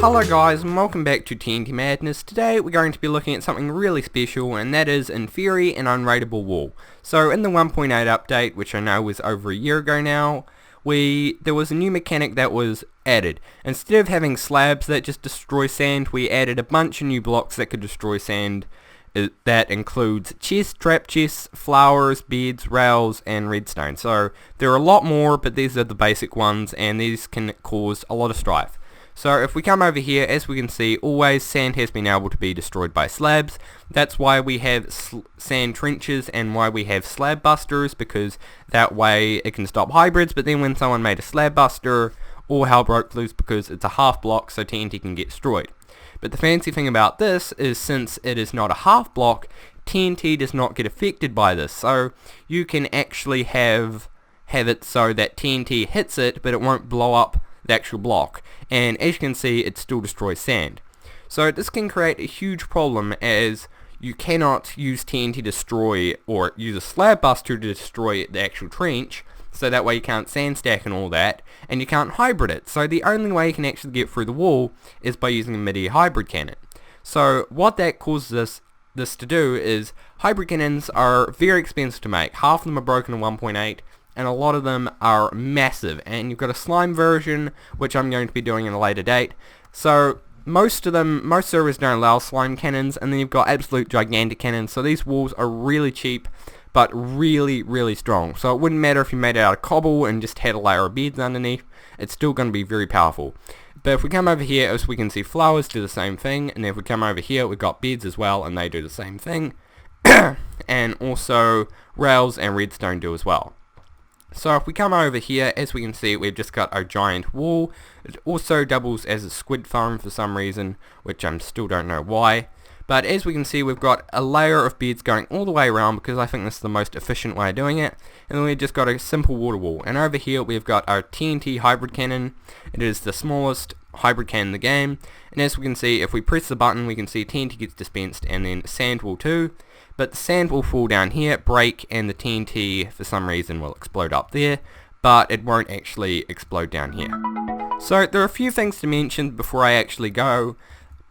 Hello guys and welcome back to TNT Madness. Today we're going to be looking at something really special, and that is Inferi and Unraidable Wall. So in the 1.8 update, which I know was over a year ago now, there was a new mechanic that was added. Instead of having slabs that just destroy sand, we added a bunch of new blocks that could destroy sand. That includes chests, trap chests, flowers, beds, rails, and redstone. So there are a lot more, but these are the basic ones, and these can cause a lot of strife. So if we come over here, as we can see, always sand has been able to be destroyed by slabs. That's why we have sand trenches and why we have slab busters, because that way it can stop hybrids. But then when someone made a slab buster, all hell broke loose because it's a half block, so TNT can get destroyed. But the fancy thing about this is, since it is not a half block, TNT does not get affected by this. So you can actually have it so that TNT hits it, but it won't blow up the actual block, and as you can see, it still destroys sand. So this can create a huge problem, as you cannot use TNT to destroy, or use a slab buster to destroy the actual trench, so that way you can't sand stack and all that, and you can't hybrid it. So the only way you can actually get through the wall is by using a midi hybrid cannon. So what that causes this to do is, hybrid cannons are very expensive to make. Half of them are broken in 1.8, and a lot of them are massive, and you've got a slime version, which I'm going to be doing in a later date. So most servers don't allow slime cannons, and then you've got absolute gigantic cannons. So these walls are really cheap, but really strong. So it wouldn't matter if you made it out of cobble and just had a layer of beds underneath, it's still going to be very powerful. But if we come over here, as we can see, flowers do the same thing, and if we come over here, we've got beds as well, and they do the same thing. And also rails and redstone do as well. So if we come over here, as we can see, we've just got our giant wall. It also doubles as a squid farm for some reason, which I still don't know why. But as we can see, we've got a layer of beds going all the way around, because I think this is the most efficient way of doing it. And then we've just got a simple water wall. And over here we've got our TNT hybrid cannon. It is the smallest hybrid cannon in the game. And as we can see, if we press the button, we can see TNT gets dispensed, and then sand will too. But the sand will fall down here, break, and the TNT for some reason will explode up there, but it won't actually explode down here. So there are a few things to mention before I actually go.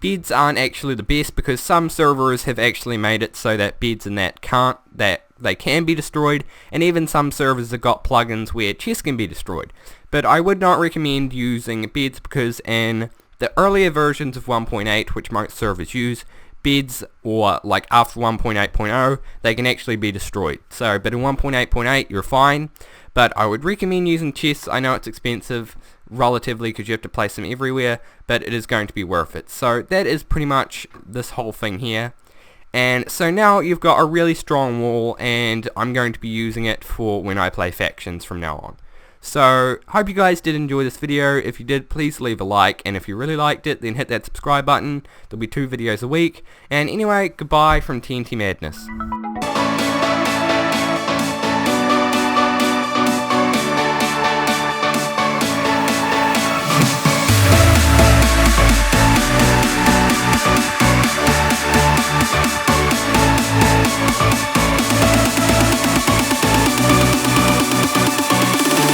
Beds aren't actually the best, because some servers have actually made it so that beds and that they can be destroyed, and even some servers have got plugins where chests can be destroyed. But I would not recommend using beds, because in the earlier versions of 1.8, which most servers use, beds, or like after 1.8.0, they can actually be destroyed. So, but in 1.8.8 you're fine, but I would recommend using chests. I know it's expensive relatively, because you have to place them everywhere, but it is going to be worth it. So that is pretty much this whole thing here. And so now you've got a really strong wall, and I'm going to be using it for when I play factions from now on. So, hope you guys did enjoy this video. If you did, please leave a like, and if you really liked it, then hit that subscribe button. There'll be 2 videos a week. And anyway, goodbye from TNT Madness.